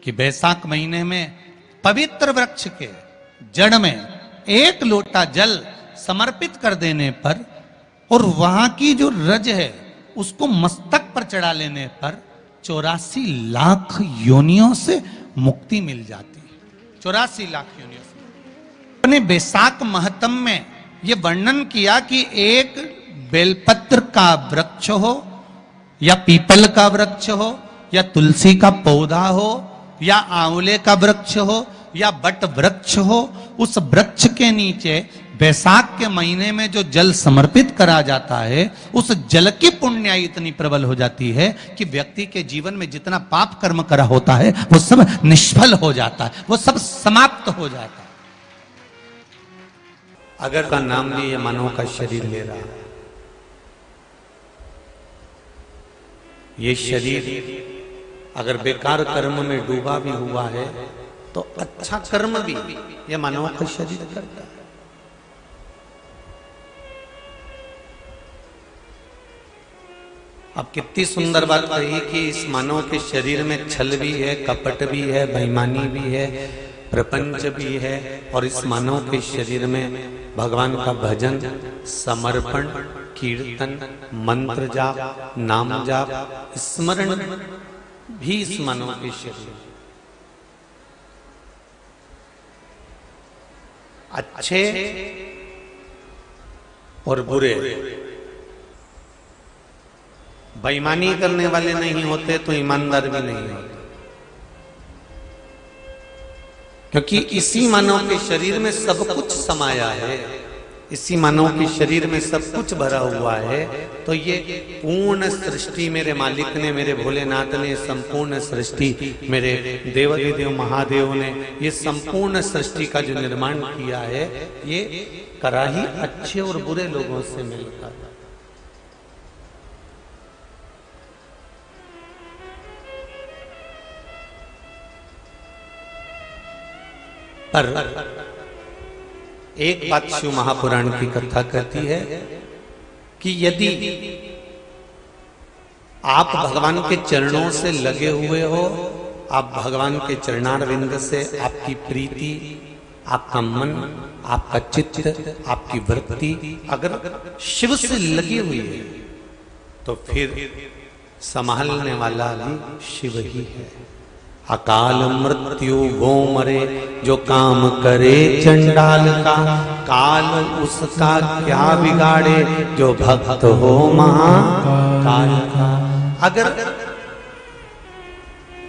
कि बैसाख महीने में पवित्र वृक्ष के जड़ में 1 लोटा जल समर्पित कर देने पर और वहां की जो रज है उसको मस्तक पर चढ़ा लेने पर 84 लाख योनियों से मुक्ति मिल जाती है। 84 लाख योनियों से। अपने बैसाख महत्म में यह वर्णन किया कि एक बेलपत्र का वृक्ष हो या पीपल का वृक्ष हो या तुलसी का पौधा हो या आंवले का वृक्ष हो या बट वृक्ष हो, उस वृक्ष के नीचे बैसाख के महीने में जो जल समर्पित करा जाता है उस जल की पुण्याई इतनी प्रबल हो जाती है कि व्यक्ति के जीवन में जितना पाप कर्म करा होता है वो सब निष्फल हो जाता है, वो सब समाप्त हो जाता है। अगर का नाम लिए मानव का शरीर ले रहा है, ये शरीर अगर बेकार कर्म में डूबा भी हुआ है तो अच्छा कर्म भी ये मानव का शरीर करता है। अब कितनी सुंदर बात कही कि इस मानव के शरीर में छल भी है, कपट भी है, बेईमानी भी है, प्रपंच भी है, और इस मानव के शरीर में भगवान का भजन, समर्पण, कीर्तन, मंत्र जाप, नाम जाप, स्मरण भी इस मानव के शरीर। अच्छे और बुरे, बेईमानी करने वाले नहीं होते तो ईमानदार भी नहीं होते, क्योंकि इसी मानव के शरीर में सब कुछ समाया है, इसी मानव के शरीर में सब कुछ भरा हुआ है। तो ये पूर्ण सृष्टि मेरे मालिक ने, मेरे भोलेनाथ ने, संपूर्ण सृष्टि मेरे देवाधिदेव महादेव ने, ये संपूर्ण सृष्टि का जो निर्माण किया है ये करा ही अच्छे और बुरे लोगों से मिलकर। पर एक बात शिव महापुराण की कथा कहती है कि यदि आप भगवान के चरणों से लगे हुए हो, आप भगवान के चरणारविंद से आपकी प्रीति, आपका मन, आपका चित्त, आपकी वृत्ति अगर शिव से लगी हुई है तो फिर संभालने वाला भी शिव ही है। अकाल मृत्यु वो मरे जो काम करे चंडाल का, काल उसका क्या बिगाड़े जो भक्त हो महाकाल का। अगर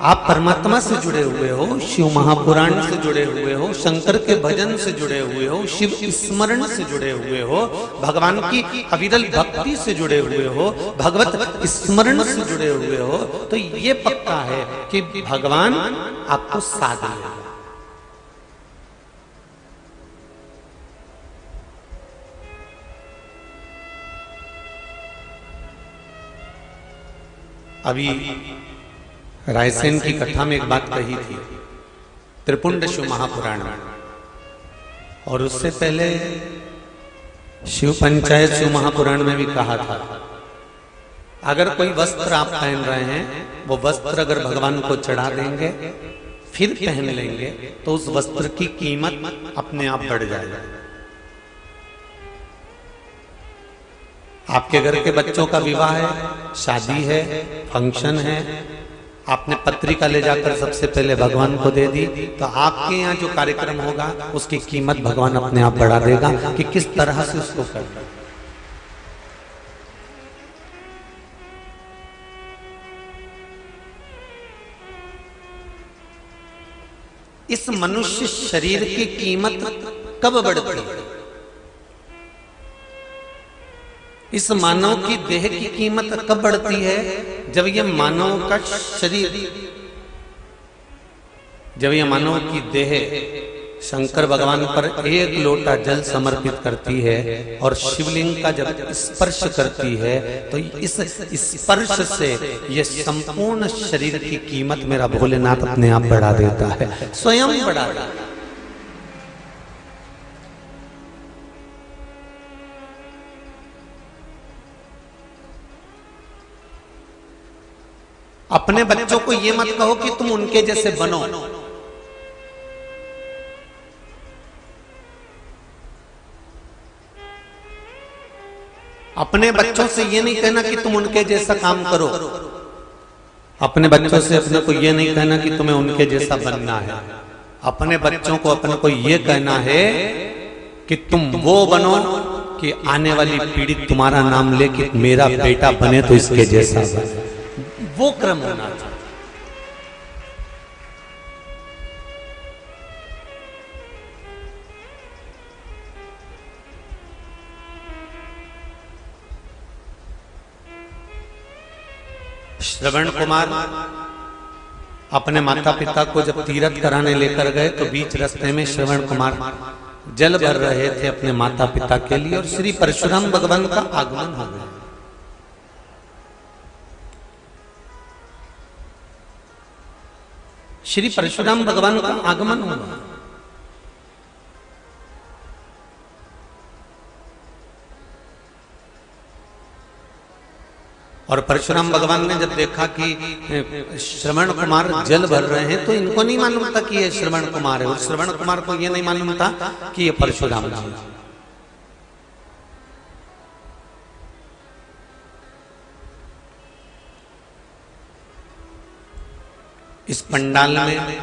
आप परमात्मा से जुड़े हुए हो, शिव महापुराण से जुड़े हुए हो, शंकर के भजन से जुड़े हुए हो, शिव स्मरण से जुड़े हुए हो, भगवान की अविरल भक्ति से जुड़े हुए हो, भगवत स्मरण से जुड़े हुए हो, तो ये पक्का है कि भगवान आपको साथ देगा। अभी रायसेन की कथा में एक बात कही थी, त्रिपुंड शिव महापुराण में, और उससे पहले शिव पंचायत शिव महापुराण में भी कहा था अगर कोई वस्त्र आप पहन रहे हैं, वो वस्त्र अगर भगवान को चढ़ा देंगे फिर पहन लेंगे तो उस वस्त्र की कीमत अपने आप बढ़ जाएगी। आपके घर के बच्चों का विवाह है, शादी है, फंक्शन है, आपने पत्रिका ले जाकर सबसे पहले भगवान को दे दी, तो आपके यहाँ जो कार्यक्रम होगा उसकी कीमत भगवान अपने आप बढ़ा देगा कि किस तरह से उसको करना। इस मनुष्य शरीर की कीमत कब बढ़ती है? इस मानव की देह की कीमत कब बढ़ती है? जब यह मानव का शरीर, जब यह मानव की देह शंकर भगवान पर 1 लोटा जल समर्पित करती है और शिवलिंग का जब स्पर्श करती है तो इस स्पर्श से यह संपूर्ण शरीर की कीमत मेरा भोलेनाथ अपने आप बढ़ा देता है, स्वयं बढ़ा देता है। अपने बच्चों को ये मत कहो कि तुम उनके जैसे बनो। अपने बच्चों से ये नहीं कहना कि तुम उनके जैसा काम करो। अपने बच्चों से अपने को ये नहीं कहना कि तुम्हें उनके जैसा बनना है। अपने बच्चों को अपने को ये कहना है कि तुम वो बनो कि आने वाली पीढ़ी तुम्हारा नाम ले कि मेरा बेटा बने तो इसके जैसा बने। वो क्रम होना चाहिए। श्रवण कुमार अपने माता पिता को जब तीर्थ कराने लेकर गए तो बीच रास्ते में श्रवण कुमार जल भर रहे थे अपने माता पिता के लिए और श्री परशुराम भगवान का आगमन हो गया। श्री परशुराम भगवान का आगमन हुआ और परशुराम भगवान ने जब देखा कि श्रवण कुमार जल भर रहे हैं तो इनको नहीं मालूम था कि ये श्रवण कुमार है और श्रवण कुमार को ये नहीं मालूम था कि ये परशुराम जी है। इस पंडाल में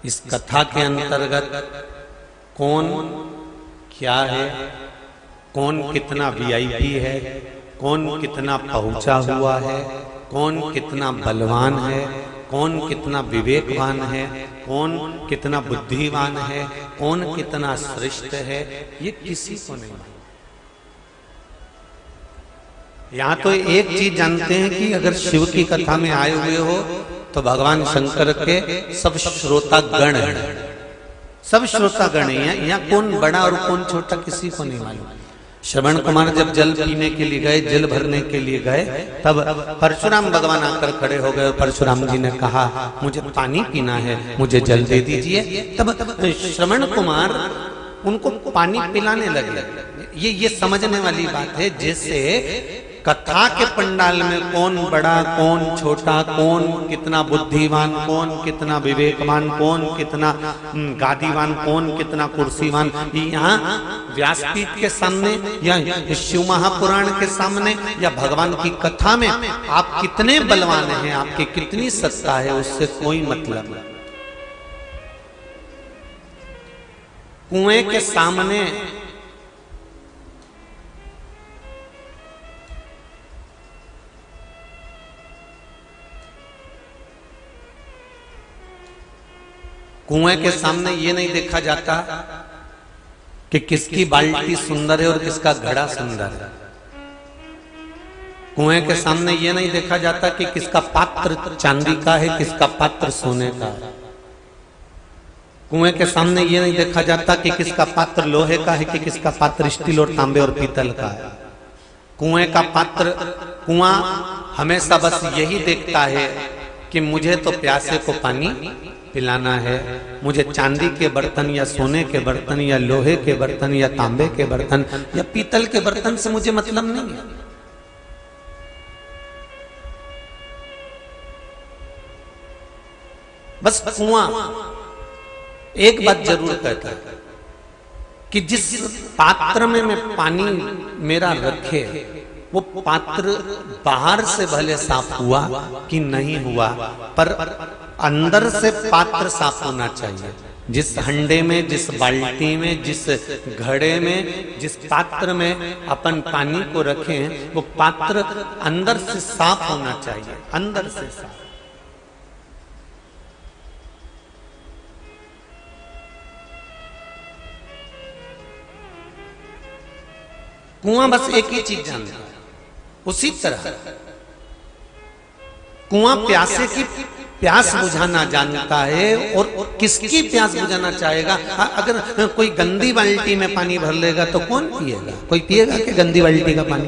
इस कथा के अंतर्गत कौन क्या है, कौन कितना वीआईपी है, कौन कितना पहुंचा हुआ है, कौन कितना बलवान है, कौन कितना विवेकवान है, कौन कितना बुद्धिमान है, कौन कितना श्रेष्ठ है, ये किसी को नहीं मालूम। यहां तो एक चीज जानते हैं कि अगर शिव की कथा में आए हुए हो तो भगवान शंकर के सब श्रोता गण हैं, सब श्रोता गण हैं। यहाँ कौन बड़ा और कौन छोटा किसी को नहीं मालूम। श्रवण कुमार जब जल पीने के लिए गए, जल भरने के लिए गए, तब परशुराम भगवान आकर खड़े हो गए और परशुराम जी ने कहा मुझे पानी पीना है, मुझे जल दे दीजिए। तब श्रवण कुमार उनको पानी पिलाने लगे। ये समझने वाली बात है जैसे कथा के पंडाल में कौन बड़ा कौन छोटा, कौन कितना बुद्धिमान, कौन कितना विवेकवान, कौन कितना गादीवान, कौन कितना कुर्सीवान, यहाँ व्यासपीठ के सामने या शिव महापुराण के सामने या भगवान की कथा में आप कितने बलवान हैं, आपकी कितनी सत्ता है, उससे कोई मतलब नहीं। कुएं के सामने ये नहीं देखा जाता कि किसकी बाल्टी सुंदर है और किसका घड़ा सुंदर है। कुएं के सामने ये नहीं देखा जाता कि किसका पात्र चांदी का है, किसका पात्र सोने का है। कुएं के सामने ये नहीं देखा जाता कि किसका पात्र लोहे का है कि किसका पात्र स्टील और तांबे और पीतल का है। कुआं हमेशा बस यही देखता है कि मुझे तो प्यासे को पानी पिलाना है, मुझे चांदी के बर्तन या सोने के बर्तन या लोहे के बर्तन या तांबे के बर्तन या पीतल के बर्तन से मुझे मतलब नहीं है। बस कुआं एक बात जरूर कहता है कि जिस पात्र में मैं पानी मेरा रखे वो पात्र बाहर से भले साफ हुआ कि नहीं हुआ, पर अंदर से पात्र साफ होना चाहिए। जिस हंडे में, जिस बाल्टी में, जिस घड़े में, जिस पात्र में अपन पानी को रखें वो पात्र अंदर से साफ होना चाहिए, अंदर से साफ। कुआं बस एक ही चीज जानता है। उसी तरह कुआं प्यासे की प्यास बुझाना जानता है और किसकी प्यास बुझाना चाहेगा। अगर कोई गंदी बाल्टी में पानी भर लेगा तो कौन पिएगा? कोई पिएगा कि गंदी बाल्टी का पानी?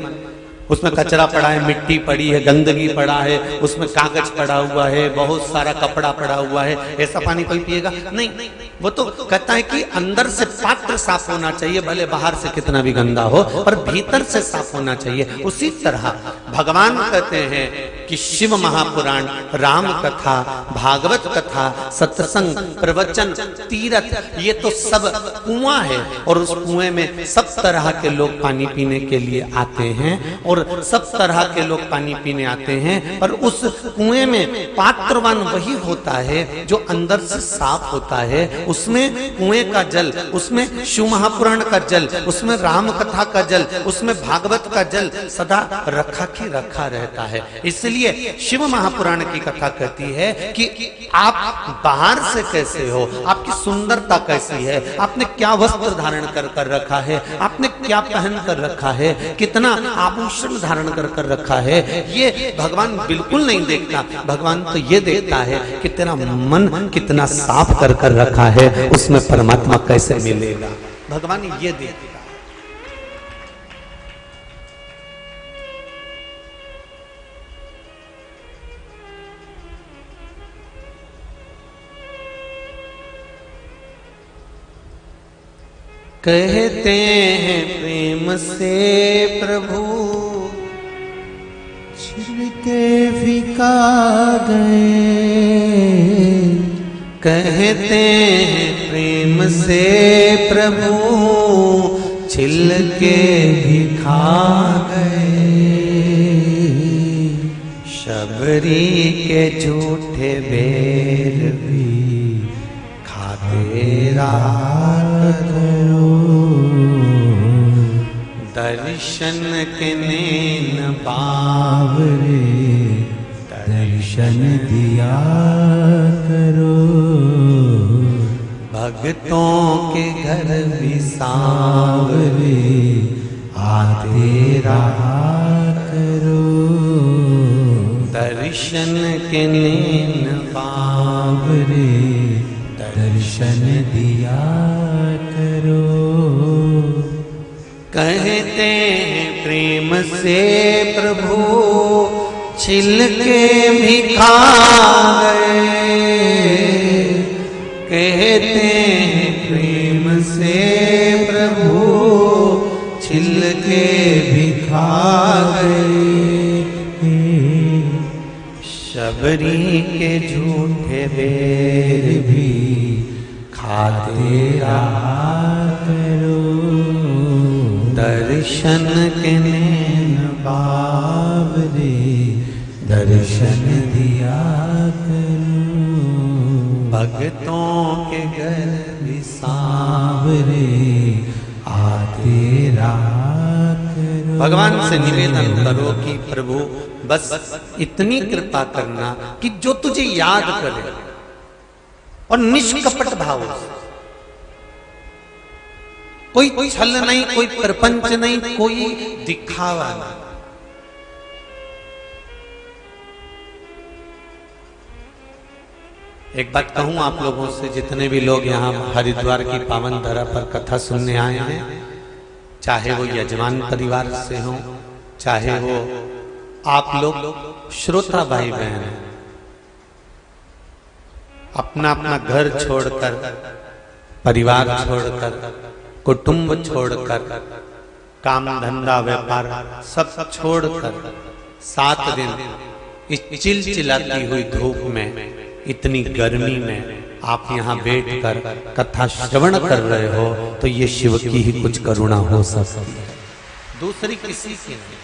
उसमें कचरा पड़ा है, मिट्टी पड़ी है, गंदगी पड़ा है, उसमें कागज पड़ा हुआ है, बहुत सारा कपड़ा पड़ा हुआ है, ऐसा पानी कोई पिएगा? नहीं। वो तो कहता है कि अंदर से पात्र साफ होना चाहिए, भले बाहर से कितना भी गंदा हो, पर भीतर से साफ होना चाहिए। उसी तरह भगवान कहते हैं कि शिव महापुराण, राम कथा, भागवत कथा, सत्संग, प्रवचन, तीर्थ, ये तो सब कुआं है और उस कुएं में सब तरह के लोग पानी पीने के लिए आते हैं और सब तरह के लोग पानी पीने आते हैं। और उस कुएं में पात्रवान वही होता है जो अंदर से साफ होता है। उसमें कुएं का जल, उसमें शिव महापुराण का जल, उसमें राम कथा का जल, उसमें भागवत का जल सदा रखा की रखा रहता है। इसलिए शिव महापुराण की कथा कहती है कि आप बाहर से कैसे हो, आपकी सुंदरता कैसी है, आपने क्या वस्त्र धारण कर रखा है, आपने क्या पहन कर रखा है, कितना आभूषण धारण कर रखा है, ये भगवान बिल्कुल नहीं देखता। भगवान तो ये देखता है कि तेरा मन कितना साफ कर रखा है, उसमें परमात्मा कैसे मिलेगा। भगवान ये देखता है। कहते हैं प्रेम से प्रभु छिड़के फिका गए, कहते हैं प्रेम से प्रभु छिलके भी खा गए। शबरी के झूठे बेर भी खाते रहा करो, दर्शन के नैन बावरे दर्शन दिया करो। भक्तों के घर भी सांवरे आते रहा करो, दर्शन के नैन बावरे दर्शन दिया करो। कहते हैं प्रेम से प्रभु छिलके भी खा गए, कहते हैं प्रेम से प्रभु छिलके भी खा गए। शबरी के झूठे बेर भी खाते रहा करो, दर्शन के नैन बावरे दर्शन दिया करो। भक्तों के घर भी सांवरे आते रहा करो। भगवान से निवेदन करो कि प्रभु बस इतनी कृपा करना कि जो तुझे याद करे और निष्कपट भाव से, कोई छल नहीं, कोई प्रपंच नहीं, कोई दिखावा नहीं। एक बात कहूं आप लोगों से, जितने भी लोग यहाँ हरिद्वार की पावन धरा पर कथा सुनने आए हैं, चाहे वो यजमान परिवार से हो, चाहे वो आप लोग श्रोता भाई बहन हैं, अपना अपना घर छोड़कर, परिवार छोड़कर, कुटुंब छोड़कर, काम धंधा व्यापार सब छोड़कर 7 दिन इस चिलचिलाती हुई धूप में, इतनी गर्मी में आप यहाँ बैठकर कथा श्रवण कर रहे हो, तो ये शिव की ही कुछ करुणा हो सकती है, दूसरी किसी की नहीं।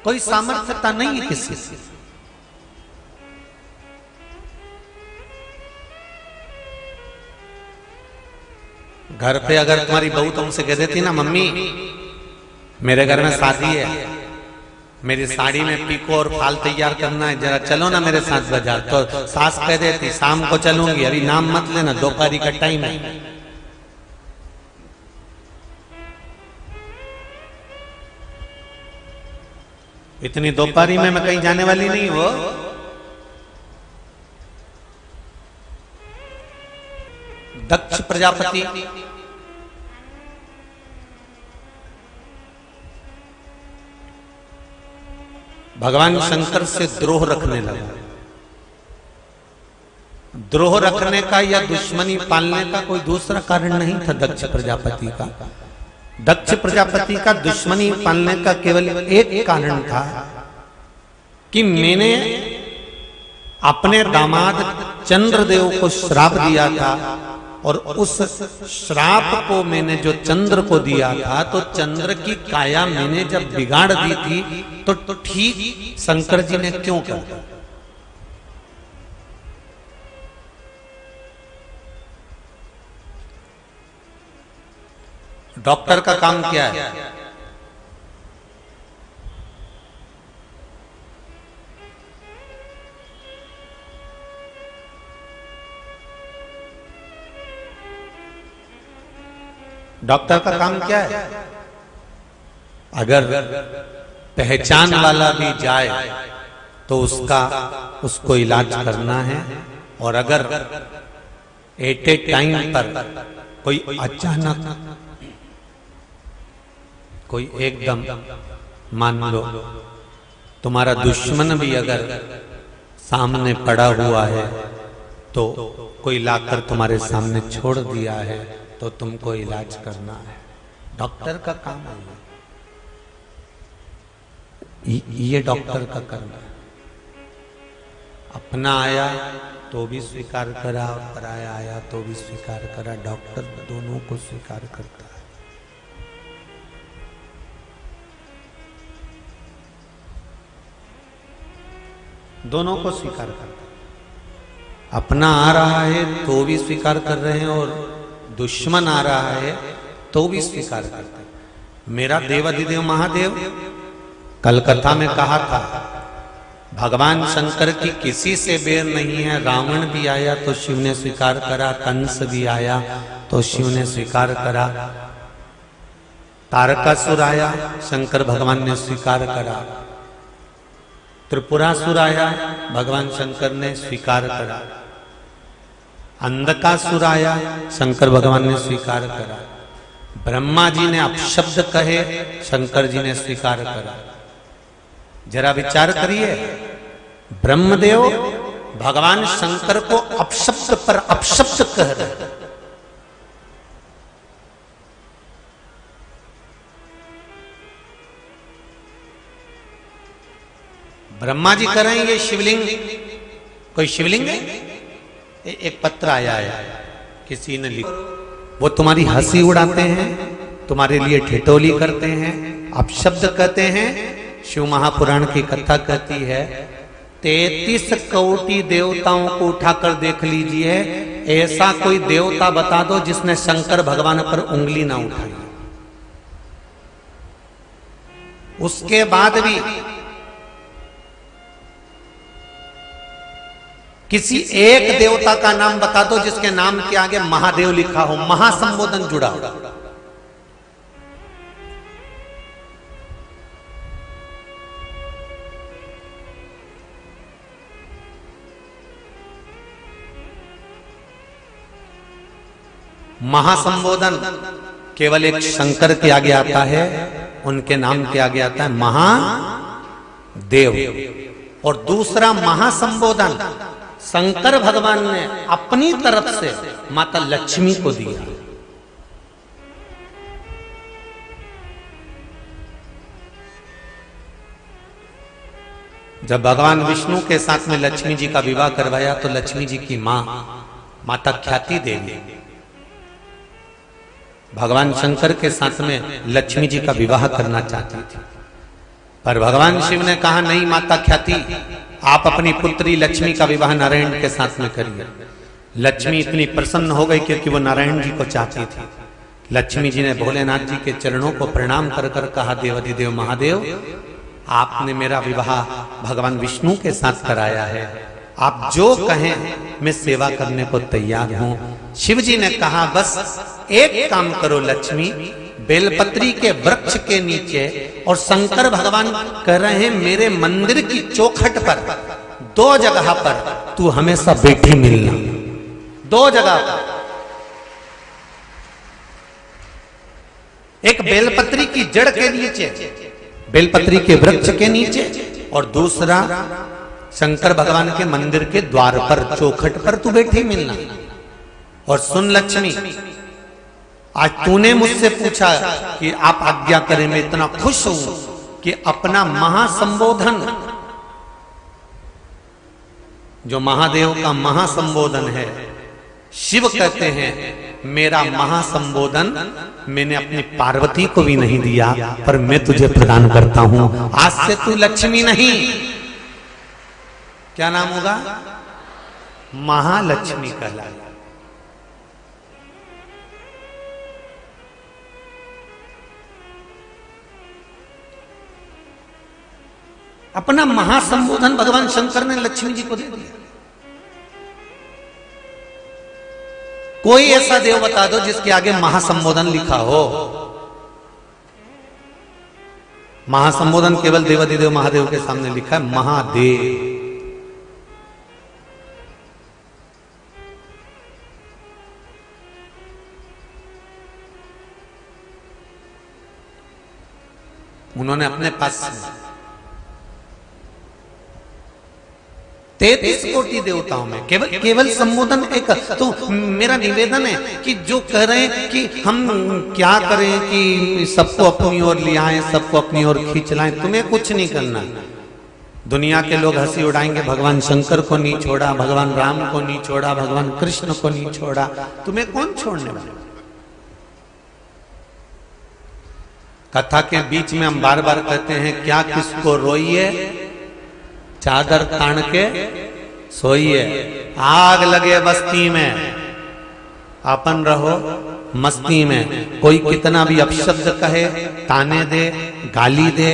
कोई सामर्थ्यता नहीं है किसी से। घर पे अगर तुम्हारी बहू तुमसे कह देती ना, मम्मी मेरे घर में शादी है, मेरी साड़ी में पीको और फाल तैयार करना है, जरा चलो ना मेरे साथ बाजार, तो सास कह देती शाम को चलूंगी, अभी नाम मत लेना, दोपहरी का टाइम है। इतनी दोपहरी में मैं कहीं जाने वाली नहीं। वो दक्ष प्रजापति भगवान शंकर से द्रोह रखने लगा। द्रोह रखने का या दुश्मनी पालने का कोई दूसरा कारण नहीं था दक्ष प्रजापति का। दक्ष प्रजापति का दुश्मनी पालने का केवल एक कारण था कि मैंने अपने दामाद चंद्रदेव को श्राप दिया था, और उस श्राप को मैंने जो चंद्र को दिया था, तो चंद्र की काया मैंने जब बिगाड़ दी थी, तो ठीक शंकर जी ने क्यों कहा? डॉक्टर का काम क्या है? डॉक्टर का काम क्या है? अगर पहचान वाला भी जाए तो उसको इलाज करना है, और अगर एट ए टाइम पर कोई अचानक कोई एकदम, मान लो तुम्हारा दुश्मन भी अगर सामने पड़ा हुआ है, तो कोई लाकर तुम्हारे सामने छोड़ दिया है, तो तुमको इलाज करना है। डॉक्टर का काम है ये डॉक्टर का करना है। अपना आया तो भी स्वीकार करा, पराया आया तो भी स्वीकार करा। डॉक्टर दोनों को स्वीकार करता है। दोनों को स्वीकार करता है। अपना आ रहा है तो भी स्वीकार कर रहे हैं, और दुश्मन आ रहा है तो भी स्वीकार करते हैं। मेरा देवाधिदेव महादेव कलकत्ता में कहा था, भगवान शंकर की किसी से बेर नहीं है। रावण भी आया तो शिव ने स्वीकार करा, कंस भी आया तो शिव ने स्वीकार करा, तारकासुर आया शंकर भगवान ने स्वीकार करा, त्रिपुरासुर आया भगवान शंकर ने स्वीकार करा, अंधकासुर आया शंकर भगवान ने स्वीकार करा, ब्रह्मा जी ने अपशब्द कहे शंकर जी ने स्वीकार करा। जरा विचार करिए, ब्रह्मदेव भगवान शंकर को अपशब्द पर अपशब्द कह रहे। ब्रह्मा जी कह रहे हैं ये शिवलिंग, कोई शिवलिंग है? एक पत्र आया है किसी ने लिखा, वो तुम्हारी हंसी उड़ाते हैं, तुम्हारे लिए ठिठोली करते हैं, अपशब्द कहते हैं। शिव महापुराण की कथा कहती है 33 कोटि देवताओं को उठाकर देख लीजिए, ऐसा कोई देवता बता दो जिसने शंकर भगवान पर उंगली ना उठाई। उसके बाद भी किसी एक देवता का नाम बता दो जिसके नाम के आगे महादेव लिखा हो, महासंबोधन जुड़ा हो। महासंबोधन केवल एक शंकर के आगे आता है, उनके नाम के आगे आता है महादेव। और दूसरा महासंबोधन शंकर भगवान ने अपनी तरफ से माता लक्ष्मी को दिया। जब भगवान विष्णु के साथ में लक्ष्मी जी का विवाह करवाया तो लक्ष्मी जी की मां माता ख्याति देवी भगवान शंकर के साथ में लक्ष्मी जी का विवाह करना चाहती थी, पर भगवान शिव ने कहा नहीं माता ख्याति, आप अपनी पुत्री लक्ष्मी का विवाह नारायण के साथ में करिए। लक्ष्मी इतनी प्रसन्न हो गई क्योंकि वो नारायण जी को चाहती थी। लक्ष्मी जी ने भोलेनाथ जी के चरणों को प्रणाम कर कर कहा, देवाधिदेव महादेव आपने मेरा विवाह भगवान विष्णु के साथ कराया है, आप जो कहें मैं सेवा करने को तैयार हूं। शिव जी ने कहा बस एक काम करो लक्ष्मी, बेलपत्री के वृक्ष के नीचे, और शंकर भगवान कह रहे हैं मेरे मंदिर की चौखट पर 2 जगह पर तू हमेशा बैठी मिलना। 2 जगह पर, एक बेलपत्री की जड़ के नीचे, बेलपत्री के वृक्ष के नीचे, और दूसरा शंकर भगवान के मंदिर के द्वार पर चौखट पर तू बैठी मिलना। और सुन लक्ष्मी, आज तूने मुझसे पूछा कि आप आज्ञा करें, मैं इतना खुश हूं कि अपना महासंबोधन, जो महादेव का महासंबोधन है, शिव कहते हैं मेरा महासंबोधन मैंने अपनी पार्वती को भी नहीं दिया, पर मैं तुझे प्रदान करता हूं। आज से तू लक्ष्मी नहीं, क्या नाम होगा? महालक्ष्मी कहलाएगा। अपना महासंबोधन भगवान शंकर ने लक्ष्मी जी को दे दिया। कोई ऐसा देव बता दो जिसके आगे महासंबोधन लिखा हो। महासंबोधन केवल देवाधिदेव महादेव के सामने लिखा है, महादेव। उन्होंने अपने पास 33 कोटि देवताओं में केवल संबोधन एक। तो मेरा निवेदन है कि जो कह रहे हैं कि हम क्या करें कि सबको अपनी ओर ले आए, सबको अपनी ओर खींच लाएं, तुम्हें कुछ नहीं करना। दुनिया के लोग हंसी उड़ाएंगे, भगवान शंकर को नहीं छोड़ा, भगवान राम को नहीं छोड़ा, भगवान कृष्ण को नहीं छोड़ा, तुम्हें कौन छोड़ने वाला? कथा के बीच में हम बार बार कहते हैं, क्या किसको रोइए, चादर तान के सोइए। आग लगे बस्ती में, अपन रहो मस्ती में। कोई कितना भी अपशब्द कहे, ताने दे, गाली दे,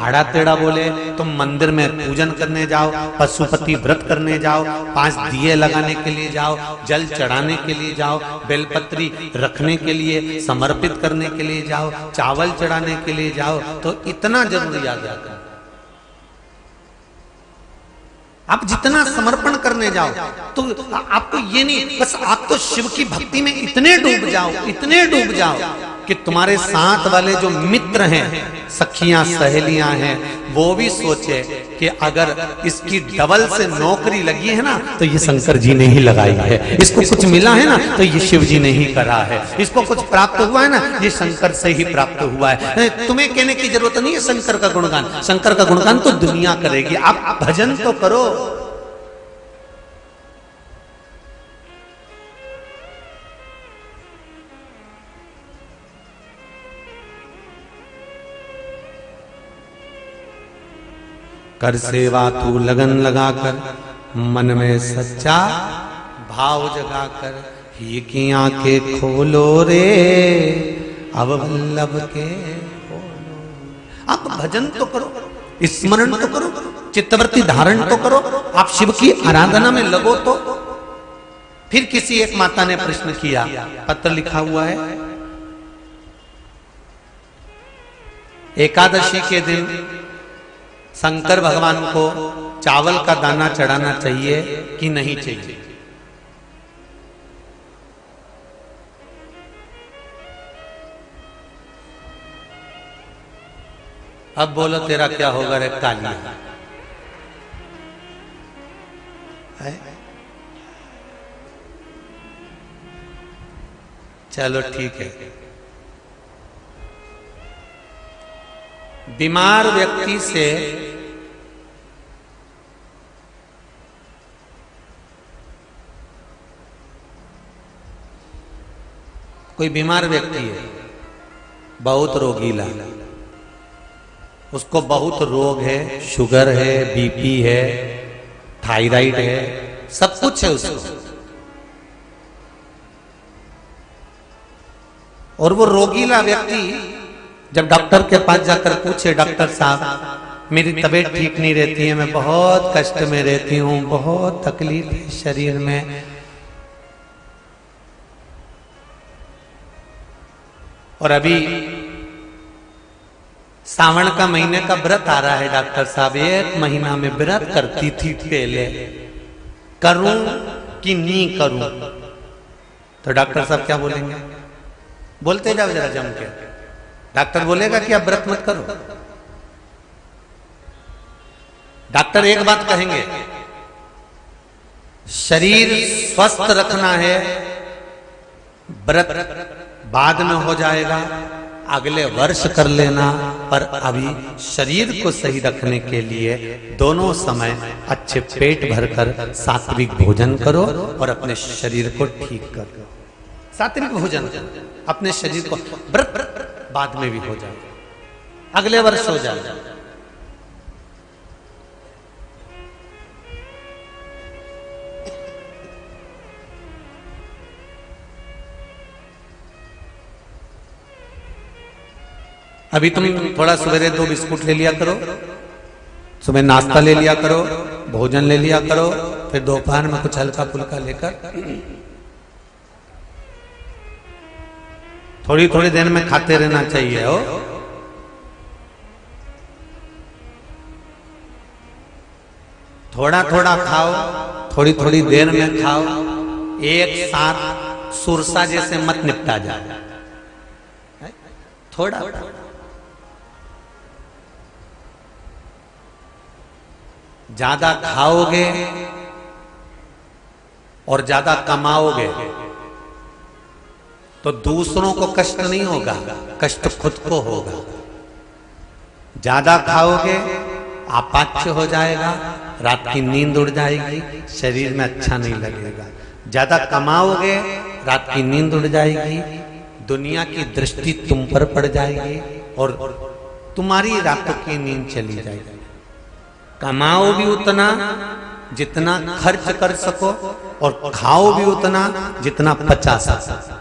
आड़ा टेढ़ा बोले, तुम मंदिर में पूजन करने जाओ, पशुपति व्रत करने जाओ, 5 दिए लगाने के लिए जाओ, जल चढ़ाने के लिए जाओ, बेलपत्री रखने के लिए, समर्पित करने के लिए जाओ, चावल चढ़ाने के लिए जाओ, तो इतना जरूर याद रखना। आप जितना समर्पण करने जाओ तो आपको ये नहीं, बस आप तो शिव की भक्ति में इतने डूब जाओ, इतने डूब जाओ कि तुम्हारे साथ वाले जो मित्र हैं, सखियां सहेलियां हैं, वो भी सोचे कि अगर इसकी डबल से नौकरी लगी है ना तो ये शंकर जी ने ही लगाई है, इसको कुछ मिला है ना तो ये शिव जी ने ही करा है, इसको कुछ प्राप्त हुआ है ना ये शंकर से ही प्राप्त हुआ है। तुम्हें कहने की जरूरत नहीं है शंकर का गुणगान, शंकर का गुणगान तो दुनिया करेगी, आप भजन तो करो। कर सेवा तू लगन लगाकर, मन में सच्चा भाव जगाकर, ही की आंखें खोलो रे अब वल्लभ के खोलो। आप भजन तो करो, स्मरण तो करो, चित्तवृत्ति धारण तो करो, आप शिव की आराधना में लगो। तो फिर किसी एक माता ने प्रश्न किया, पत्र लिखा हुआ है, एकादशी के दिन शंकर भगवान को चावल का दाना चढ़ाना चाहिए कि नहीं चाहिए? अब बोलो तेरा क्या होगा रे कालिया? चलो ठीक है। बीमार व्यक्ति से कोई बीमार व्यक्ति है, बहुत रोगीला, उसको बहुत रोग है, शुगर है, बीपी है, थायराइड है, सब कुछ है उसको, और वो रोगीला व्यक्ति जब डॉक्टर के पास जाकर पूछे, डॉक्टर साहब मेरी तबीयत ठीक नहीं रहती है, मैं बहुत कष्ट में रहती हूँ, बहुत तकलीफ है शरीर में, और अभी सावन का महीने का व्रत आ रहा है डॉक्टर साहब, 1 महीना में व्रत करती थी पहले, करूं कि नहीं करूं? तो डॉक्टर साहब क्या बोलेंगे? बोलते जाओ जरा जम के। डॉक्टर बोलेगा कि आप व्रत मत करो। डॉक्टर एक बात कहेंगे, शरीर स्वस्थ रखना है, व्रत बाद में हो जाएगा, अगले वर्ष कर लेना, पर अभी शरीर को सही रखने के लिए दोनों समय अच्छे पेट भरकर सात्विक भोजन करो और अपने शरीर को ठीक करो। सात्विक भोजन अपने शरीर को, व्रत बाद में भी हो जाए, अगले वर्ष हो जाए। अभी तुम थोड़ा सवेरे 2 बिस्कुट ले लिया करो, सुबह नाश्ता ले लिया करो, भोजन ले लिया करो, फिर दोपहर में कुछ हल्का फुल्का लेकर थोड़ी थोड़ी देर में खाते रहना चाहिए हो। थोड़ा थोड़ा खाओ, थोड़ी थोड़ी देर में खाओ, एक साथ सुरसा जैसे मत निपटा जाए, थोड़ा ज्यादा खाओगे और ज्यादा कमाओगे तो दूसरों को कष्ट नहीं होगा, कष्ट खुद को होगा। ज्यादा खाओगे अपाच्य हो जाएगा, रात की नींद उड़ जाएगी, शरीर में अच्छा नहीं लगेगा। ज्यादा कमाओगे, रात की नींद उड़ जाएगी, दुनिया की दृष्टि तुम पर पड़ जाएगी और तुम्हारी रातों की नींद चली जाएगी। कमाओ भी उतना जितना खर्च कर सको और खाओ भी उतना जितना पचा सको।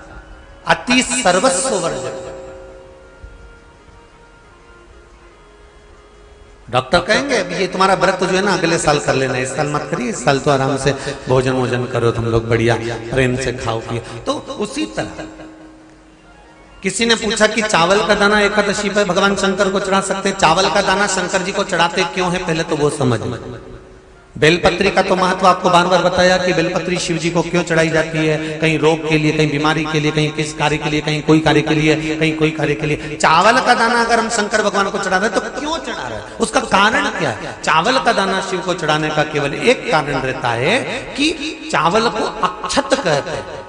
अति सर्वस्व वर्जक। डॉक्टर कहेंगे ये तुम्हारा व्रत जो है ना अगले साल कर लेना, इस साल मत करिए, इस साल तो आराम से भोजन वोजन करो, तुम लोग बढ़िया प्रेम से खाओ पिए। तो उसी तरह किसी ने पूछा कि चावल का दाना एकादशी पर भगवान शंकर को चढ़ा सकते हैं, चावल का दाना शंकर जी को चढ़ाते क्यों है, पहले तो वो समझ में। बेलपत्री का तो महत्व आपको बार बार बताया कि बेलपत्री शिव जी को क्यों चढ़ाई जाती है, कहीं रोग के लिए, कहीं बीमारी के लिए, कहीं किस कार्य के लिए, कहीं कोई कार्य के लिए, कहीं कोई कार्य के लिए। चावल का दाना अगर हम शंकर भगवान को चढ़ा रहे हैं तो क्यों चढ़ा रहे हैं, उसका कारण क्या है। चावल का दाना शिव को चढ़ाने का केवल एक कारण रहता है कि चावल को अक्षत कहते हैं।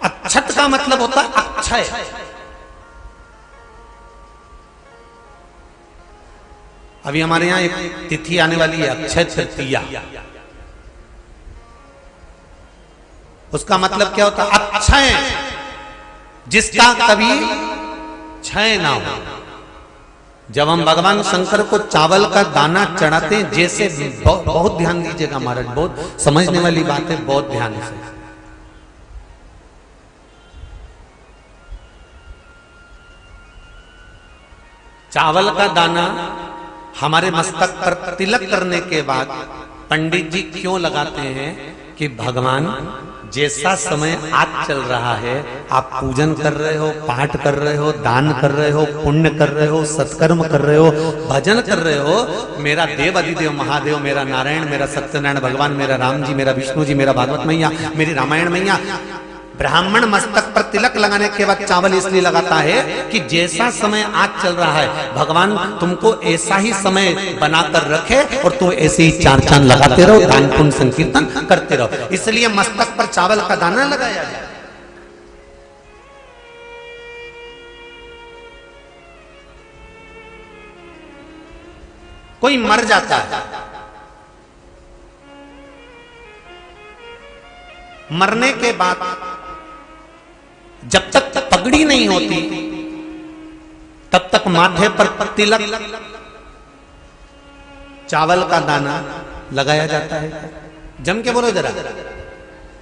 अक्षत का मतलब होता है अक्षय। अभी हमारे यहां एक तिथि आने वाली है अक्षय तृतीया, उसका मतलब क्या होता है, अक्षय जिसका कभी क्षय ना हो। जब हम भगवान शंकर को चावल का दाना चढ़ाते हैं, जैसे बहुत ध्यान दीजिएगा महाराज, बहुत समझने वाली बात है, बहुत ध्यान से। चावल का दाना हमारे मस्तक पर तिलक करने के बाद पंडित जी क्यों लगाते हैं कि भगवान जैसा समय आज चल रहा है, आप पूजन कर रहे हो, पाठ कर रहे हो, दान कर रहे हो, पुण्य कर रहे हो, सत्कर्म कर रहे हो, भजन कर रहे हो, मेरा देव अधिदेव महादेव, मेरा नारायण, मेरा सत्यनारायण भगवान, मेरा राम जी, मेरा विष्णु जी, मेरा भागवत मैया, मेरी रामायण मैया, ब्राह्मण मस्तक पर तिलक लगाने के बाद चावल इसलिए लगाता है कि जैसा समय आज चल रहा है, भगवान तुमको ऐसा ही समय बनाकर रखे और तुम ऐसे ही चार चांद लगाते रहो, दान पुण्य संकीर्तन करते रहो, इसलिए मस्तक पर चावल का दाना लगाया जाए। कोई मर जाता है, मरने के बाद जब तक पगड़ी नहीं होती तब तक माथे पर तिलक चावल का दाना लगाया जाता है। जम के बोलो जरा,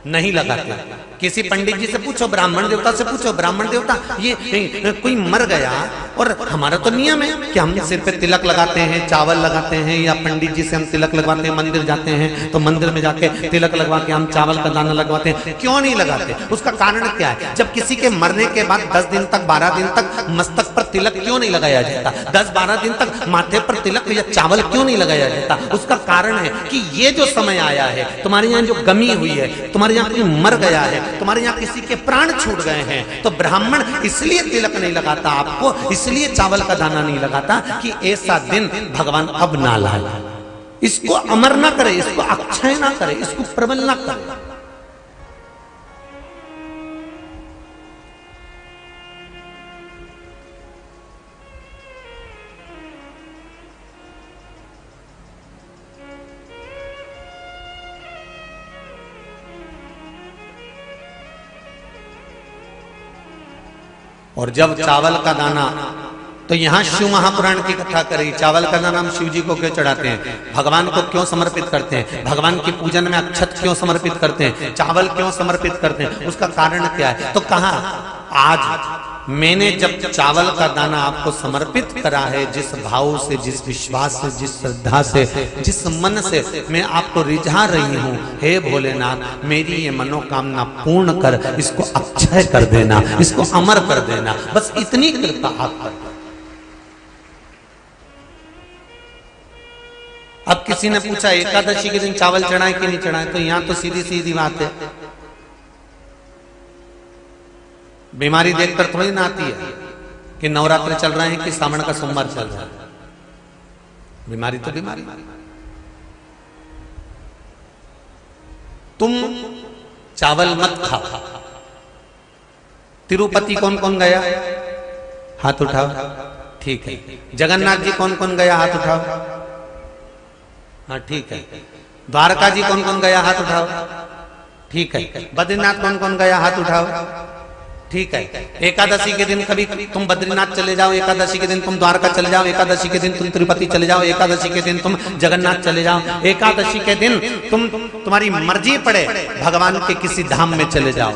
नहीं लगाते। किसी पंडित जी से पूछो, ब्राह्मण देवता से पूछो, ब्राह्मण देवता ये कोई मर गया और हमारा तो नियम है कि हम सिर पे तिलक लगाते हैं, चावल लगाते हैं, या पंडित जी से हम तिलक लगवाते हैं, मंदिर जाते हैं तो मंदिर में जाके तिलक लगवा के हम चावल का दाना लगवाते हैं, क्यों नहीं लगाते? उसका कारण क्या है? जब किसी के मरने के बाद 10 दिन तक 12 दिन तक मस्तक पर तिलक क्यों नहीं लगाया जाता? 10-12 दिन तक माथे पर तिलक या चावल क्यों नहीं लगाया जाता? उसका कारण है कि ये जो समय आया है, तुम्हारे यहाँ जो गमी हुई है, तुम्हारे यहाँ कोई मर गया है, तुम्हारे यहाँ किसी के प्राण छूट गए हैं, तो ब्राह्मण इसलिए तिलक नहीं लगाता आपको, इसलिए चावल का दाना नहीं लगाता कि ऐसा दिन भगवान अब ना लाए, इसको अमर ना करे, इसको अक्षय ना करे, इसको प्रबल ना करे। और जब चावल का दाना, तो यहां शिव महापुराण की कथा करी, चावल का दाना हम शिव जी को क्यों चढ़ाते हैं, भगवान को क्यों समर्पित करते हैं, भगवान के पूजन में अक्षत क्यों समर्पित करते हैं, चावल क्यों समर्पित करते हैं, उसका कारण क्या है। तो कहा आज मैंने जब चावल का दाना आपको समर्पित करा है, जिस भाव से, जिस विश्वास से, जिस श्रद्धा से, जिस मन से मैं आपको रिझा रही हूं, हे भोलेनाथ मेरी ये मनोकामना पूर्ण कर, इसको अक्षय कर देना, इसको अमर कर देना, बस इतनी कृपा आप कर। अब किसी ने पूछा एकादशी के दिन चावल चढ़ाए कि नहीं चढ़ाए, तो यहां तो सीधी सीधी बात है, बीमारी देखकर थोड़ी ना आती है कि नवरात्र चल रहे हैं कि सावन का सोमवार चल रहा है, बीमारी तो बीमारी। तुम चावल मत खाओ। तिरुपति कौन कौन गया, हाथ उठाओ, ठीक है। जगन्नाथ जी कौन कौन गया, हाथ उठाओ, हाँ ठीक है। द्वारका जी कौन कौन गया, हाथ उठाओ, ठीक है। बद्रीनाथ कौन कौन गया, हाथ उठाओ, ठीक है। एकादशी के दिन कभी तुम बद्रीनाथ चले जाओ, एकादशी के दिन तुम द्वारका चले जाओ, एकादशी के दिन तुम तिरुपति चले जाओ, एकादशी के दिन तुम जगन्नाथ चले जाओ, एकादशी के दिन तुम्हारी मर्जी पड़े भगवान के किसी धाम में चले जाओ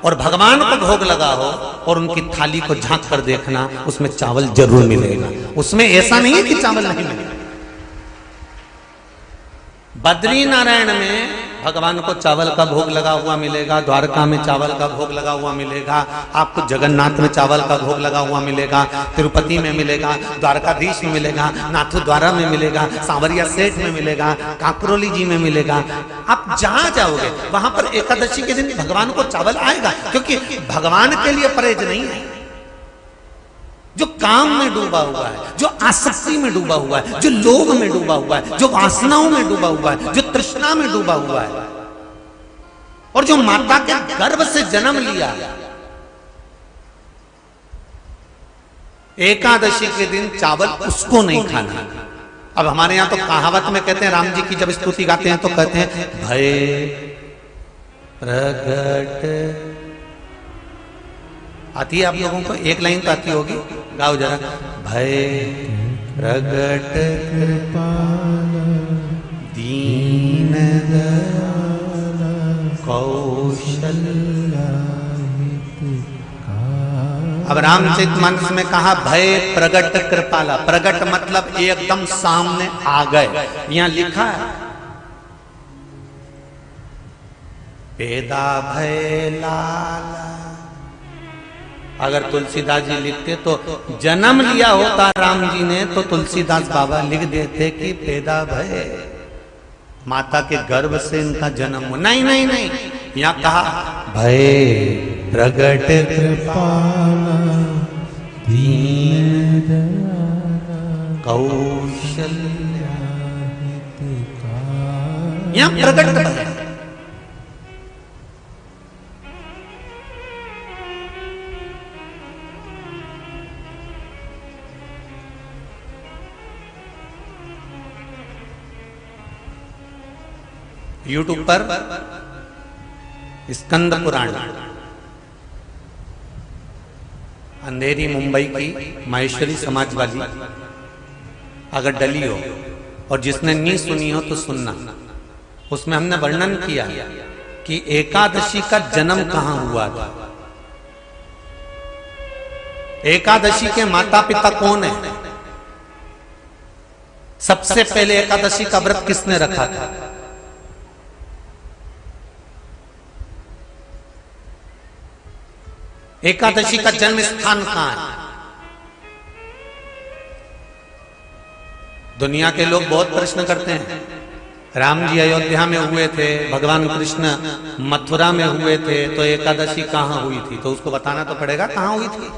और भगवान को भोग लगाओ और उनकी थाली को झांक कर देखना, उसमें चावल जरूर मिलेगा, उसमें ऐसा नहीं है कि चावल नहीं मिलेगा। बद्री नारायण में भगवान को चावल का भोग लगा हुआ मिलेगा, द्वारका में चावल का भोग लगा हुआ मिलेगा, आपको जगन्नाथ में चावल का भोग लगा हुआ मिलेगा, तिरुपति में मिलेगा, द्वारकाधीश में मिलेगा, नाथू द्वारा में मिलेगा, सांवरिया सेठ में मिलेगा, काकरोली जी में मिलेगा। आप जहां जाओगे वहां पर एकादशी के दिन भगवान को चावल आएगा, क्योंकि भगवान के लिए परहेज नहीं है। जो काम में डूबा हुआ है, जो आसक्ति में डूबा हुआ है, जो लोभ में डूबा हुआ है, जो वासनाओं में डूबा हुआ है, जो तृष्णा में डूबा हुआ है, और जो माता के गर्भ से जन्म लिया, एकादशी के दिन चावल उसको नहीं खाना। अब हमारे यहां तो कहावत में कहते हैं, राम जी की जब स्तुति गाते हैं तो कहते हैं भय प्रगट, आती है आप लोगों को, एक लाइन तो आती होगी, गाओ जरा। भय प्रगट दीन कौशल। अब रामचरितमानस में कहा भय प्रगट कृपाला, प्रगट मतलब एकदम सामने आ गए। यहां लिखा है पेदा भय लाला। अगर तुलसीदास जी लिखते तो जन्म लिया होता राम जी ने, तो तुलसीदास बाबा लिख देते कि पैदा भय, माता के गर्भ से इनका जन्म हो। नहीं नहीं नहीं, यहाँ कहा भय प्रगट कृपाला दीन कौशल्या, यहाँ प्रगट भय। यूट्यूब पर स्कंद पुराण, अंधेरी मुंबई की माहेश्वरी समाज वाली अगर डली हो और जिसने नहीं सुनी हो तो सुनना, उसमें हमने वर्णन किया कि एकादशी का जन्म कहां हुआ था। एकादशी के माता पिता कौन है, सबसे पहले एकादशी का व्रत किसने रखा था, एकादशी का जन्म स्थान कहां है। दुनिया के लोग बहुत प्रश्न करते हैं, राम जी अयोध्या में हुए थे, भगवान कृष्ण मथुरा में हुए थे, तो एकादशी कहां हुई थी, तो उसको बताना तो पड़ेगा कहां हुई थी।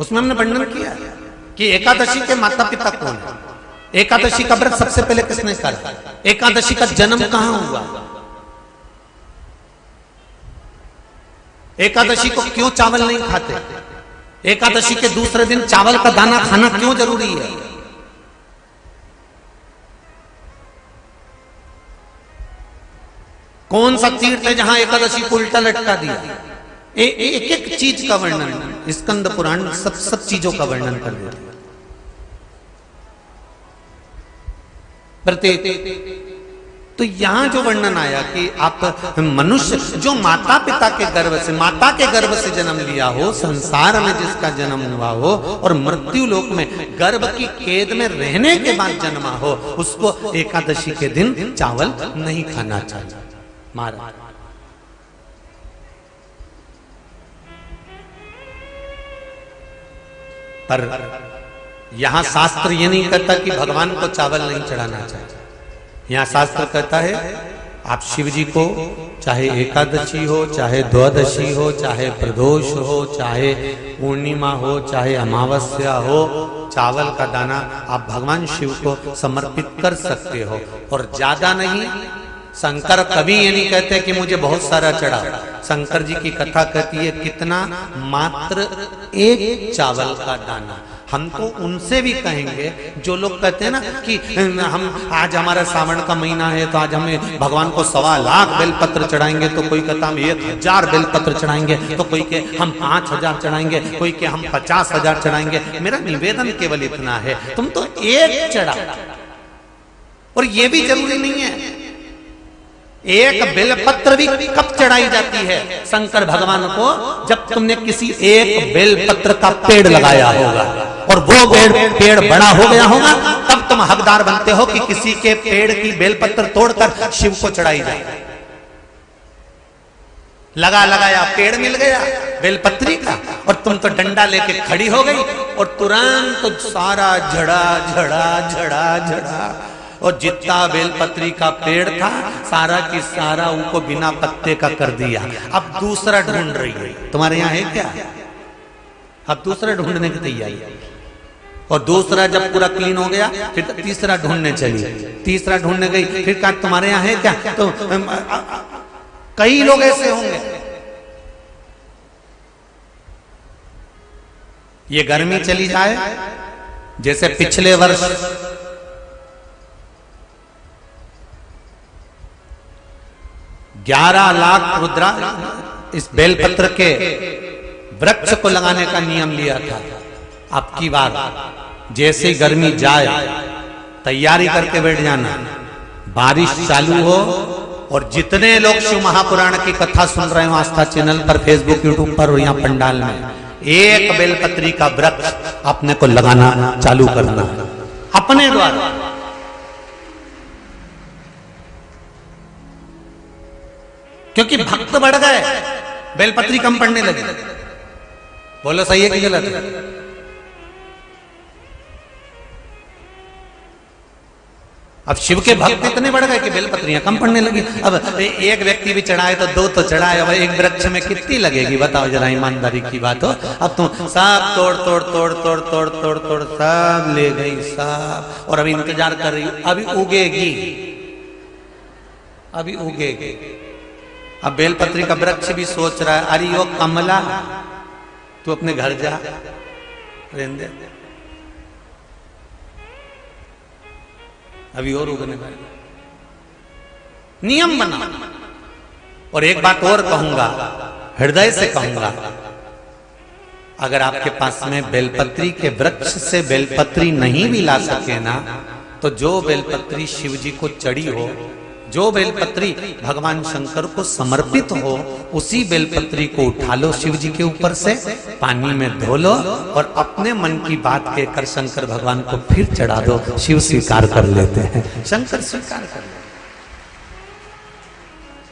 उसमें हमने वर्णन किया कि एकादशी के माता पिता कौन है, एकादशी का व्रत सबसे पहले किसने करा, एकादशी का जन्म कहां हुआ, एकादशी को क्यों चावल नहीं खाते, एकादशी के दूसरे दिन चावल का दाना खाना क्यों जरूरी है। कौन सा तीर्थ है जहां एकादशी को उल्टा लटका दिया। एक एक चीज का वर्णन स्कंद पुराण सब चीजों का वर्णन कर देते हैं। प्रत्येक तो यहां जो वर्णन आया कि आप मनुष्य जो माता पिता के गर्भ से, माता के गर्भ से जन्म लिया हो, संसार में जिसका जन्म हुआ हो और मृत्यु लोक में गर्भ की कैद में रहने के बाद जन्मा हो, उसको एकादशी के दिन चावल नहीं खाना चाहिए। महाराज पर यहां शास्त्र ये नहीं कहता कि भगवान को चावल नहीं चढ़ाना चाहिए। यहां शास्त्र कहता है आप शिव जी को चाहे एकादशी हो, चाहे द्वादशी हो, चाहे प्रदोष हो, चाहे पूर्णिमा हो, चाहे अमावस्या हो, चावल का दाना आप भगवान शिव को समर्पित कर सकते हो। और ज्यादा नहीं, शंकर कभी ये नहीं कहते कि मुझे बहुत सारा चढ़ा। शंकर जी की कथा कहती है कितना, मात्र एक चावल का दाना। हम तो उनसे भी कहेंगे जो लोग कहते हैं ना कि हम आज हमारा सावन का महीना है तो आज हमें भगवान को 1.25 लाख बेलपत्र चढ़ाएंगे, तो कोई कहता हम 1000 बेलपत्र चढ़ाएंगे, तो कोई के हम 5000 चढ़ाएंगे, कोई के हम 50,000 चढ़ाएंगे। मेरा निवेदन केवल इतना है, तुम तो एक चढ़ा। और ये भी जरूरी नहीं है, एक बेलपत्र भी कब चढ़ाई जाती है शंकर भगवान को, जब तुमने किसी एक बेलपत्र का पेड़ लगाया होगा और वो पेड़ बड़ा हो गया होगा, तब तुम हकदार बनते हो कि किसी के पेड़ की बेलपत्र तोड़कर शिव को चढ़ाई जाए। लगाया पेड़ मिल गया बेलपत्री का और तुम तो डंडा लेके खड़ी हो गई और तुरंत तो सारा झड़ा और जितना बेलपत्री का पेड़ था सारा की सारा उनको बिना पत्ते का कर दिया। अब दूसरा ढूंढ रही है। तुम्हारे यहाँ है क्या? अब दूसरा ढूंढने की तैयारी। और दूसरा जब पूरा क्लीन हो गया फिर तीसरा ढूंढने चली, तीसरा ढूंढने गई, फिर कहा तुम्हारे यहाँ है क्या? तो कई लोग ऐसे होंगे। ये गर्मी चली जाए, जैसे पिछले वर्ष 11 लाख रुद्रा इस बेलपत्र के वृक्ष को लगाने का नियम लिया था। अब की बार जैसे ही गर्मी जाए तैयारी करके बैठ जाना, बारिश चालू हो और जितने लोग शिव महापुराण की कथा सुन रहे हो आस्था चैनल पर, फेसबुक, यूट्यूब पर और यहाँ पंडाल में, एक बेलपत्री का वृक्ष अपने को लगाना चालू करना अपने द्वारा। क्योंकि भक्त बढ़ गए, बेलपत्री कम पड़ने लगे। बोलो सही है कि गलत है? अब शिव के भक्त इतने बढ़ गए कि बेलपत्रियां कम पड़ने लगी। अब एक व्यक्ति भी चढ़ाए तो 2 तो चढ़ाए, अब एक वृक्ष में कितनी लगेगी बताओ जरा, ईमानदारी की बात हो। अब तुम सब तोड़ सब ले गई सब, और अभी इंतजार कर रही, अभी उगेगी। अब बेलपत्री का वृक्ष भी सोच रहा है, अरे यो कमला तू अपने घर जा, रहने दे, अभी और उगने वाले। नियम बना। और एक बात और कहूंगा, हृदय से कहूंगा, अगर आपके पास में बेलपत्री के वृक्ष से बेलपत्री नहीं भी ला सके ना, तो जो बेलपत्री शिव जी को चढ़ी हो, जो बेलपत्री भगवान शंकर को समर्पित हो, उसी बेलपत्री को उठा लो शिव जी के ऊपर से, पानी में धो लो और अपने मन की बात कहकर शंकर भगवान को फिर चढ़ा दो। शिव स्वीकार कर लेते हैं, शंकर स्वीकार कर लेते।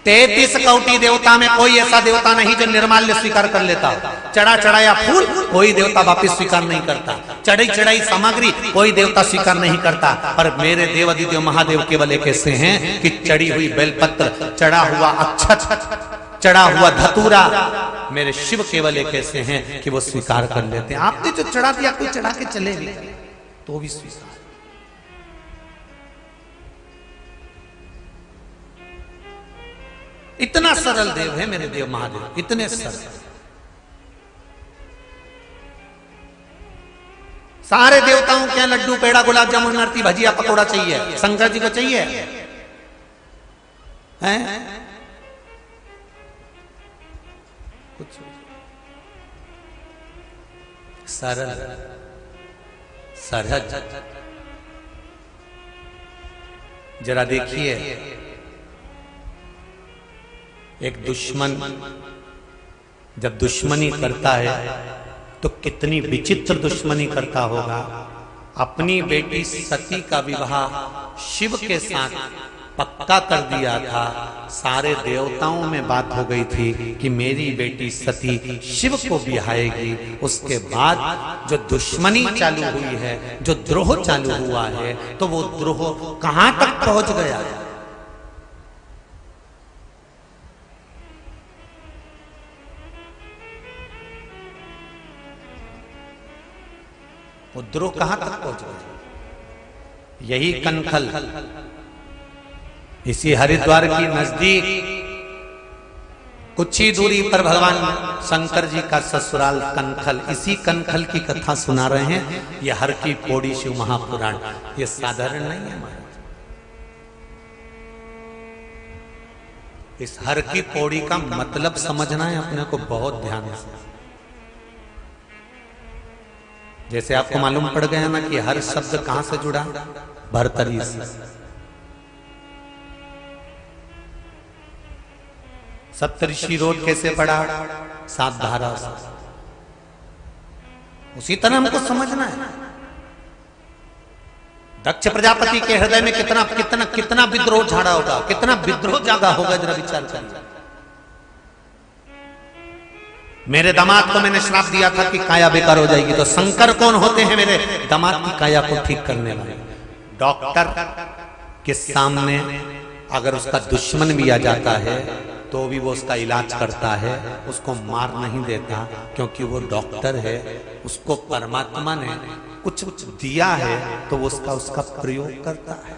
33 कोटि देवता में कोई ऐसा देवता नहीं जो निर्माल्य स्वीकार कर लेता। चढ़ाया फूल कोई देवता वापिस स्वीकार नहीं करता, चढ़ाई सामग्री कोई देवता स्वीकार नहीं करता। पर मेरे देव अधिदेव महादेव केवल एक ऐसे हैं कि चढ़ी हुई बेलपत्र, चढ़ा हुआ अक्षत चढ़ा हुआ धतूरा मेरे शिव केवल एक ऐसे हैं कि वो स्वीकार कर लेते हैं। आपने जो चढ़ा दिया, कोई चढ़ा के चले भी तो भी स्वीकार। इतना सरल देव है मेरे देव महादेव, इतने सरल। सारे देवताओं के यहाँ लड्डू पेड़ा गुलाब जामुन आरती भजिया पकौड़ा चाहिए, शंकर जी को चाहिए हैं कुछ सरल सरहद। जरा देखिए, एक दुश्मन जब दुश्मनी करता है तो कितनी विचित्र दुश्मनी करता होगा। अपनी बेटी सती का विवाह शिव के साथ पक्का कर दिया था। सारे देवताओं में बात हो गई थी कि मेरी बेटी सती शिव को बिहाएगी। उसके बाद जो दुश्मनी चालू हुई है, जो द्रोह चालू हुआ है, तो वो द्रोह कहां तक पहुंच गया। वो द्रोह कहां तक पहुंच गया। यही कनखल, इसी हरिद्वार की नजदीक कुछ ही दूरी पर भगवान शंकर जी का ससुराल कनखल। इसी कनखल की कथा सुना रहे हैं। यह हर की पौड़ी शिव महापुराण, ये साधारण नहीं है महाराज। इस हर की पौड़ी का मतलब समझना है अपने को बहुत ध्यान से। जैसे आपको मालूम पड़ गया ना कि हर शब्द कहां से जुड़ा, भरतरी से। सप्तऋषि रोड कैसे पड़ा, सात धारा से। उसी तरह हमको समझना है। दक्ष प्रजापति के हृदय में कितना कितना कितना विद्रोह झाड़ा होगा, कितना विद्रोह जागा होगा, जरा विचार करिए। मेरे दामाद को मैंने श्राप दिया था कि काया बेकार हो जाएगी, तो शंकर कौन होते हैं मेरे दामाद की काया को ठीक करने वाले। डॉक्टर के सामने अगर उसका दुश्मन भी आ जाता है तो भी वो उसका इलाज करता है, उसको मार नहीं देता, क्योंकि वो डॉक्टर है। उसको परमात्मा ने कुछ दिया है तो वो उसका प्रयोग करता है।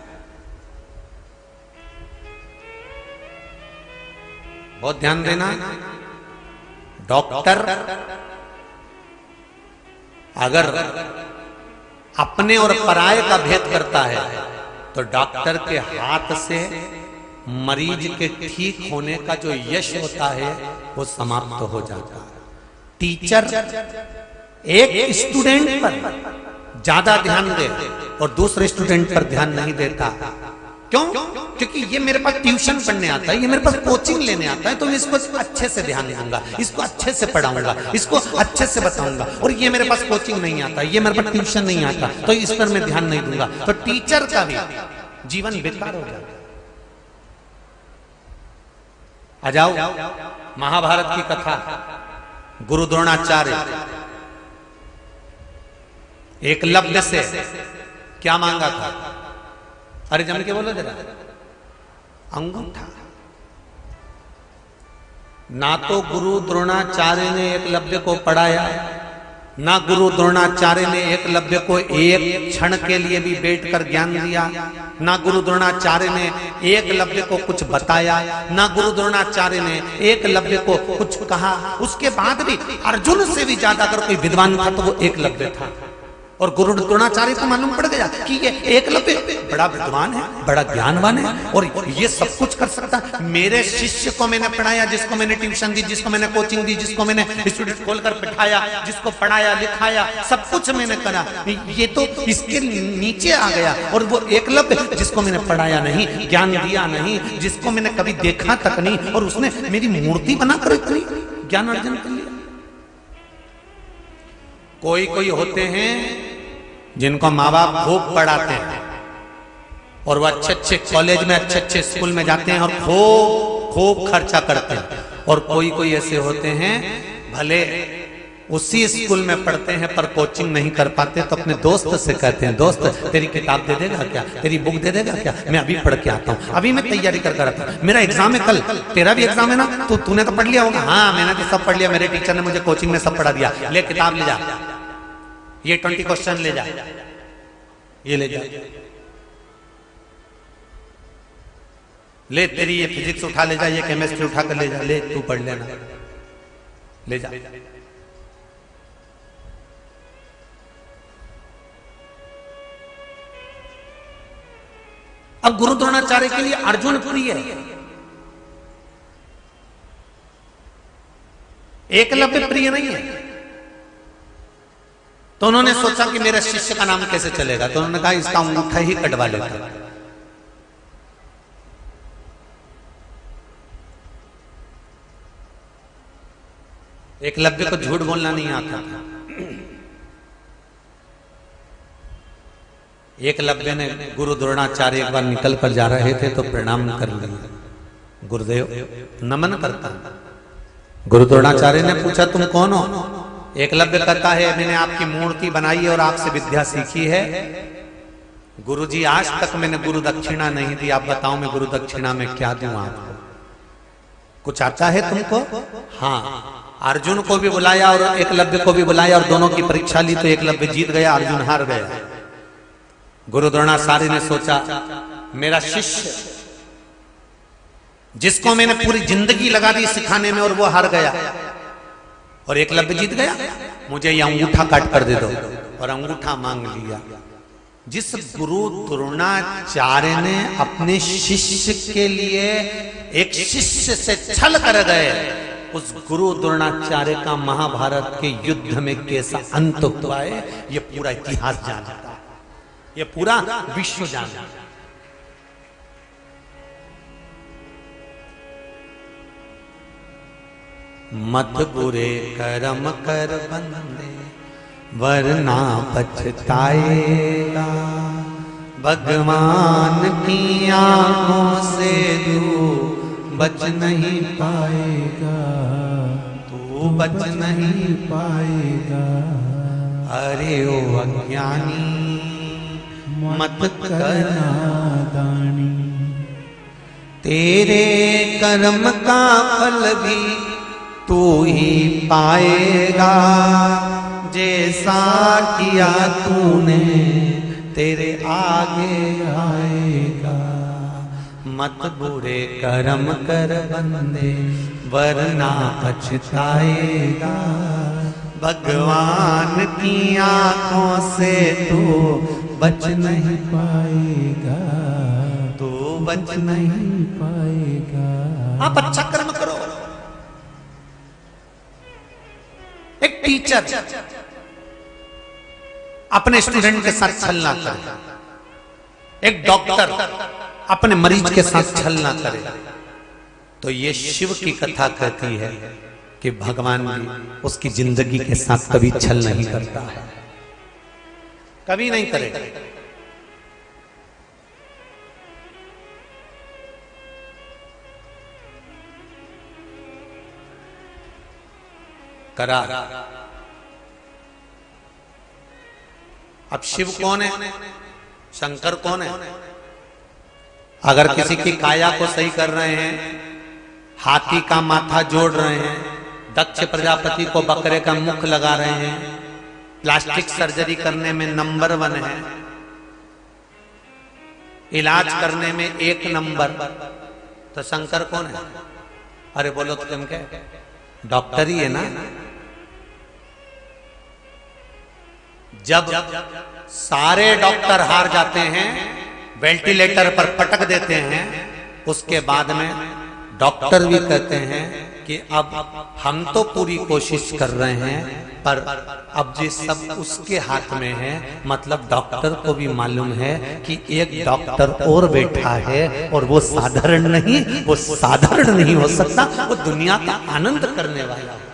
बहुत ध्यान देना। डॉक्टर अगर अपने और पराये का भेद करता है तो डॉक्टर के हाथ से मरीज के ठीक होने का जो यश होता है वो समाप्त हो जाता है। टीचर एक स्टूडेंट पर ज्यादा ध्यान दे और दूसरे स्टूडेंट पर ध्यान नहीं देता। क्यों? क्योंकि ये मेरे पास ट्यूशन पढ़ने आता है, ये मेरे पास कोचिंग लेने आता है, तो मैं इसको अच्छे से ध्यान दूंगा, इसको अच्छे से पढ़ाऊंगा, इसको अच्छे से बताऊंगा। और ये मेरे पास कोचिंग नहीं आता, ये मेरे पास ट्यूशन नहीं आता, तो इस पर मैं ध्यान नहीं दूंगा। तो टीचर का भी जीवन बेकार हो जाएगा। आ जाओ महाभारत की कथा। गुरु द्रोणाचार्य एकलव्य से क्या मांगा था? अरे जम के बोलो जरा। अंगूठा। ना तो गुरु द्रोणाचार्य ने एकलव्य को पढ़ाया, ना गुरु द्रोणाचार्य ने एकलव्य को एक क्षण के लिए भी बैठकर ज्ञान दिया, ना गुरु द्रोणाचार्य ने एकलव्य को कुछ बताया, ना गुरु द्रोणाचार्य ने एकलव्य को कुछ कहा। उसके बाद भी अर्जुन से भी ज्यादा अगर कोई विद्वान था तो वो एकलव्य था। और गुरु द्रोणाचार्य को मालूम पड़ गया कि ये एकलव्य बड़ा विद्वान है, बड़ा ज्ञानवान है और ये सब कुछ कर सकता है। मेरे शिष्य को मैंने पढ़ाया, जिसको मैंने ट्यूशन दी, जिसको मैंने कोचिंग दी, जिसको मैंने इंस्टीट्यूट खोलकर बिठाया, जिसको पढ़ाया लिखाया, सब कुछ मैंने करा, ये तो इसके नीचे आ गया। और वो एकलव्य जिसको मैंने पढ़ाया नहीं, ज्ञान दिया नहीं, जिसको मैंने कभी देखा तक नहीं, और उसने मेरी मूर्ति बनाकर इतनी ज्ञान अर्जन कर लिया। कोई कोई होते हैं जिनको माँ बाप खूब पढ़ाते हैं और वो अच्छे अच्छे कॉलेज में, अच्छे अच्छे स्कूल में जाते हैं और खूब खूब खर्चा करते हैं। और कोई कोई ऐसे होते हैं, भले उसी स्कूल में पढ़ते हैं पर कोचिंग नहीं कर पाते, तो अपने दोस्त से कहते हैं, दोस्त तेरी किताब दे देगा क्या, तेरी बुक दे देगा क्या, मैं अभी पढ़ के आता हूँ, अभी मैं तैयारी कर आता हूँ, मेरा एग्जाम है कल, तेरा भी एग्जाम है ना, तो तूने तो पढ़ लिया होगा, हाँ मैंने तो सब पढ़ लिया, मेरे टीचर ने मुझे कोचिंग में सब पढ़ा दिया, ले किताब ले जा, ये 20 क्वेश्चन ले जा, ये ले जा, ले तेरी ये फिजिक्स उठा ले जा, ये केमिस्ट्री उठा कर ले जा, ले तू पढ़ लेना, ले जा। अब गुरु द्रोणाचार्य के लिए अर्जुन प्रिय है, एकलव्य प्रिय नहीं है। तो उन्होंने सोचा कि मेरे शिष्य का नाम कैसे चलेगा, तो उन्होंने कहा इसका अंगूठा ही कटवा लेता। एकलव्य को झूठ बोलना नहीं आता था। एकलव्य ने गुरु द्रोणाचार्य एक बार निकल कर जा रहे थे तो प्रणाम कर लिया, गुरुदेव नमन करता। गुरु द्रोणाचार्य ने पूछा तुम कौन हो? एकलव्य कहता है मैंने आपकी मूर्ति बनाई और आपसे विद्या सीखी है। गुरुजी आज तक मैंने गुरु दक्षिणा नहीं दी, आप बताओ मैं गुरु दक्षिणा में क्या दूं आपको? कुछ आता है तुमको? हाँ। अर्जुन को भी बुलाया और एकलव्य को भी बुलाया और दोनों की परीक्षा ली, तो एकलव्य जीत गया, अर्जुन हार गया। गुरु द्रोणाचार्य ने सोचा मेरा शिष्य जिसको मैंने पूरी जिंदगी लगा दी सिखाने में और वो हार गया और एकलव्य जीत गया, मुझे ये अंगूठा काट कर दे दो। और अंगूठा मांग लिया। जिस गुरु द्रोणाचार्य ने अपने शिष्य के लिए एक शिष्य से छल कर गए, उस गुरु द्रोणाचार्य का महाभारत के युद्ध में कैसा अंत हुआ है ये पूरा इतिहास जानता है, ये पूरा विश्व जानता है। मत बुरे कर्म कर बंदे वरना पछताएगा, भगवान की आंखों से तू बच नहीं पाएगा, तू बच नहीं पाएगा। अरे ओ अज्ञानी मत करना दानी, तेरे कर्म का फल भी तू ही पाएगा, जैसा किया तूने तेरे आगे आएगा। मत बुरे कर्म कर बंदे वरना पछताएगा, भगवान की आंखों से तू बच नहीं पाएगा, तू बच नहीं पाएगा। आप अच्छा कर्म करो। एक टीचर अपने स्टूडेंट के साथ छल ना करे, एक डॉक्टर अपने मरीज के साथ छल ना करे, तो ये शिव की कथा कहती है कि भगवान भी उसकी जिंदगी के साथ कभी छल नहीं करता है, कभी नहीं करेगा। करा। अब शिव कौन है, शंकर कौन है? अगर किसी की काया को सही कर रहे हैं, हाथी का माथा जोड़ रहे हैं, दक्ष प्रजापति को बकरे का मुख लगा रहे हैं, प्लास्टिक सर्जरी करने में नंबर 1 है, इलाज करने में 1 नंबर, तो शंकर कौन है? अरे बोलो तो तुम क्या, डॉक्टर ही है ना। जब सारे डॉक्टर हार जाते हैं, वेंटिलेटर पर पटक देते हैं, उसके बाद में डॉक्टर भी कहते हैं कि अब हम तो पूरी कोशिश कर रहे हैं, पर अब ये सब उसके हाथ में है। मतलब डॉक्टर को भी मालूम है कि एक डॉक्टर और बैठा है और वो साधारण नहीं, वो साधारण नहीं हो सकता, वो दुनिया का आनंद करने वाला है।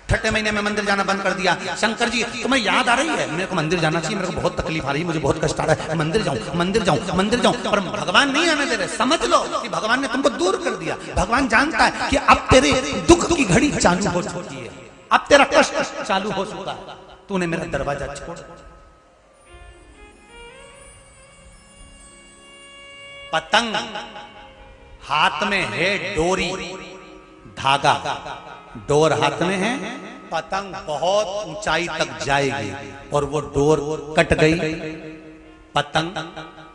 छठे महीने में मंदिर जाना बंद कर दिया। शंकर जी तुम्हें याद आ रही है, मेरे को मंदिर जाना चाहिए, मेरे को बहुत तकलीफ आ रही है, मुझे बहुत कष्ट आ रहा है, मंदिर जाऊं मंदिर जाऊं मंदिर जाऊं, पर भगवान नहीं आने दे रहे। समझ लो कि भगवान ने तुमको दूर कर दिया। भगवान जानता है कि अब तेरे दुख की घड़ी चालू हो चुकी है, अब तेरा कष्ट चालू हो चुका है, तूने मेरा दरवाजा छोड़। पतंग हाथ में है डोरी, धागा, डोर हाथ में है, पतंग बहुत ऊंचाई तक जाएगी और वो डोर कट गई, पतंग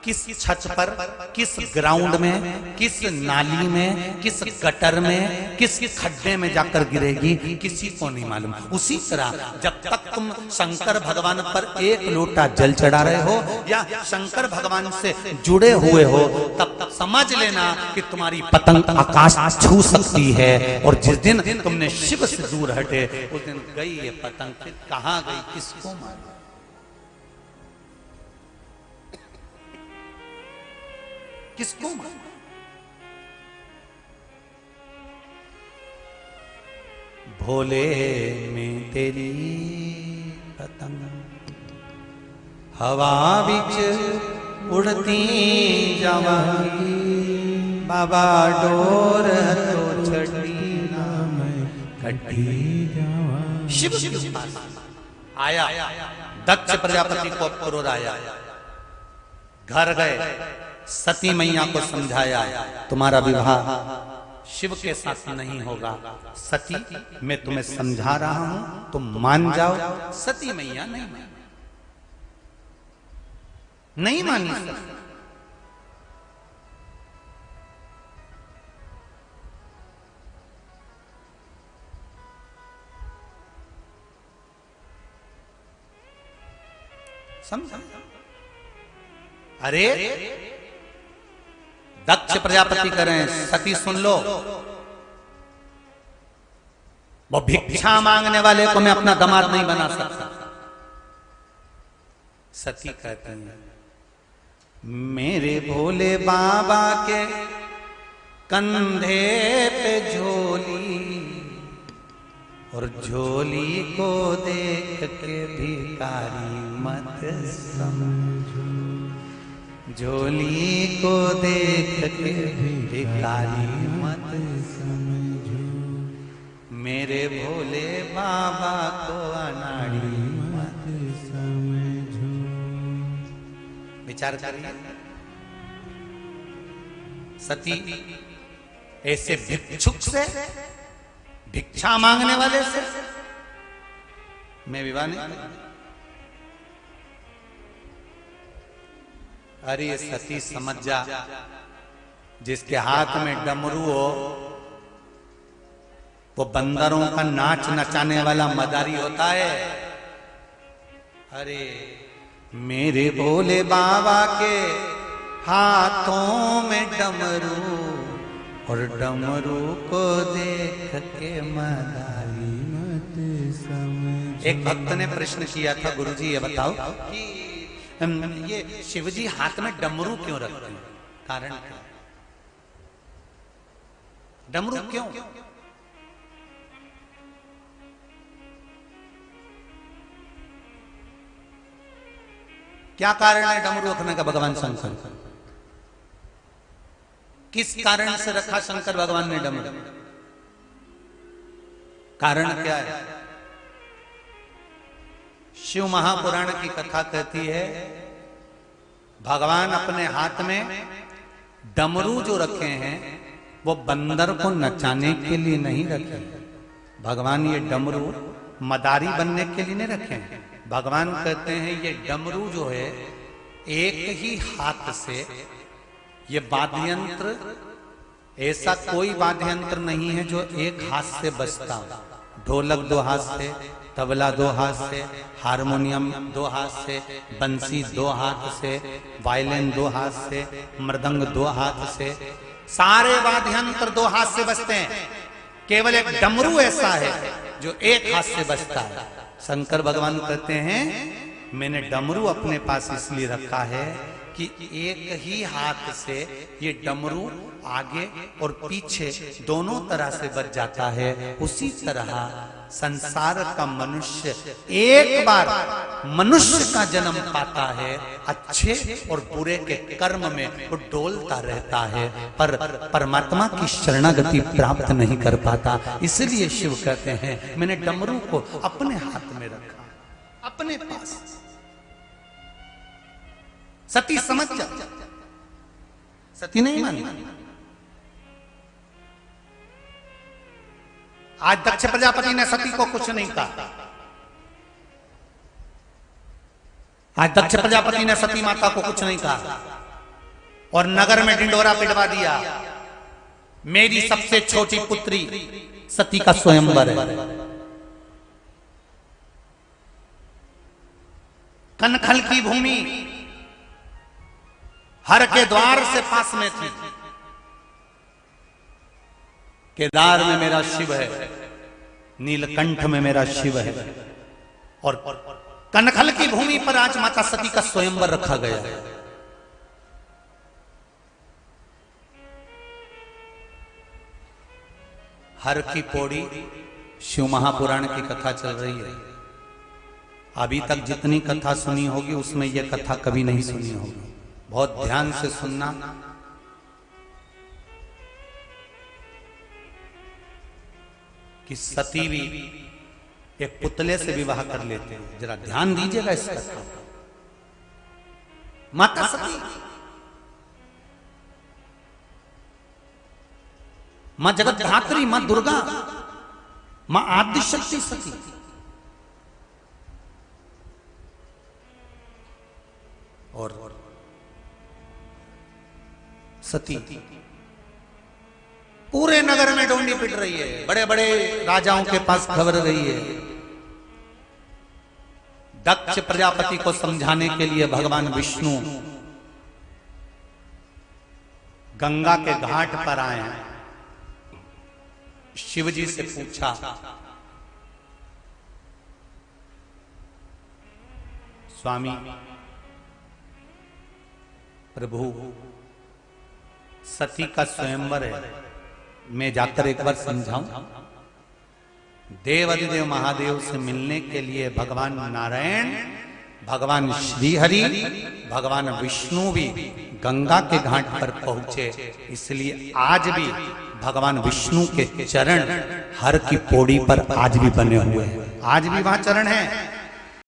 किस छत पर, किस ग्राउंड में, किस नाली में, किस गटर में, किस खड्डे में जाकर गिरेगी, किसी को नहीं मालूम। उसी तरह जब तक तुम शंकर भगवान पर एक लोटा जल चढ़ा रहे हो या शंकर भगवान से जुड़े हुए हो, तब तक समझ लेना कि तुम्हारी पतंग आकाश छू सकती है। और जिस दिन तुमने शिव से दूर हटे, उस दिन गई ये पतंग, फिर कहां गई किसको मालूम। किसको मालूम। भोले में तेरी पतंग हवा बिच उड़ती जावांगी, बाबा डोर तो छड़ी ना मैं कटी जावांगी। शिव के पास आया, दक्ष प्रजापति को क्रोध आया, घर गए, सती मैया को समझाया, तुम्हारा विवाह शिव के साथ नहीं होगा। सती, मैं तुम्हें समझा रहा हूं, तुम मान जाओ। सती मैया नहीं मानी। समझा? अरे दक्ष प्रजापति करें, सती सुन लो, वो भिक्षा मांगने वाले को मैं अपना दामाद नहीं बना सकता। सती कहती है, मेरे भोले बाबा के कंधे पे झोली, और झोली को देख के भिखारी मत समझो, झोली को देख के भिखारी मत समझो, मेरे भोले बाबा को अनाड़ी मत समझो। विचार करिए, सती ऐसे भिक्षुक से, भिक्षा मांगने वाले से मैं विवाह नहीं। अरे सती समझ जा, जिसके हाथ में डमरू हो वो बंदरों का नाच नचाने वाला मदारी होता है। अरे मेरे भोले बाबा के हाथों में डमरू, और डमरू को देख के मदारी मत समझ। एक भक्त ने प्रश्न किया था, गुरुजी ये बताओ कि ये शिवजी हाथ में डमरू क्यों रखते हैं, कारण क्या? डमरू क्यों? क्या कारण है डमरू रखने का भगवान शंकर? किस कारण से रखा शंकर भगवान ने डमरू? कारण क्या है? शिव महापुराण की कथा कहती है, भगवान अपने हाथ में डमरू जो रखे हैं वो बंदर को नचाने के लिए नहीं रखे। भगवान ये डमरू मदारी बनने के लिए नहीं रखे। भगवान कहते हैं ये डमरू जो है एक ही हाथ से, ये वाद्य यंत्र ऐसा कोई वाद्य यंत्र नहीं है जो एक हाथ से बजता। ढोलक दो हाथ से, तबला दो हाथ से, हारमोनियम दो हाथ से, बंसी दो हाथ से, वायलिन दो हाथ से, मृदंग दो हाथ से, सारे वाद्य यंत्र दो हाथ से बजते हैं। केवल एक डमरू ऐसा है जो एक हाथ से बजता है। शंकर भगवान कहते हैं मैंने डमरू अपने पास इसलिए रखा है कि एक ही हाथ से ये डमरू आगे और पीछे दोनों तरह से बज जाता है, उसी तरह संसार का मनुष्य एक बार मनुष्य का जन्म पाता है, अच्छे और बुरे के कर्म में वो डोलता रहता है, पर परमात्मा की शरणागति प्राप्त नहीं कर पाता। इसलिए शिव कहते हैं मैंने डमरू को अपने हाथ में रखा, अपने पास। सती समझ जा, सती नहीं मानी। आज दक्ष प्रजापति ने सती को कुछ नहीं कहा। आज दक्ष प्रजापति ने सती माता को कुछ नहीं कहा और नगर में ढिंडोरा पिटवा दिया। मेरी सबसे छोटी पुत्री सती का स्वयंवर है। कनखल की भूमि हर के द्वार से पास में थी। केदार में मेरा शिव है, नीलकंठ में मेरा शिव है, और कनखल की भूमि पर आज माता सती का स्वयंवर रखा गया है। हर की पौड़ी शिव महापुराण की कथा चल रही है। अभी तक जितनी कथा सुनी होगी उसमें यह कथा कभी नहीं सुनी होगी। बहुत ध्यान से सुनना। कि सती भी एक पुतले से विवाह कर लेते हैं। जरा ध्यान दीजिएगा इस कथा। माता सती, मां जगतधात्री, मां दुर्गा, मां आदिशक्ति सती। और सती पूरे नगर में डोंडी पिट रही है। बड़े बड़े राजाओं के पास खबर गई है। दक्ष प्रजापति को समझाने के लिए भगवान विष्णु गंगा के घाट पर आए हैं। शिवजी से पूछा, स्वामी प्रभु सती का स्वयंवर है, मैं जाकर एक बार समझाऊं। देवाधिदेव महादेव से मिलने के लिए भगवान नारायण, भगवान श्रीहरि, भगवान विष्णु भी गंगा के घाट पर पहुंचे। इसलिए आज भी भगवान विष्णु के चरण हर की पौड़ी पर आज भी बने हुए हैं। आज भी वहां चरण है।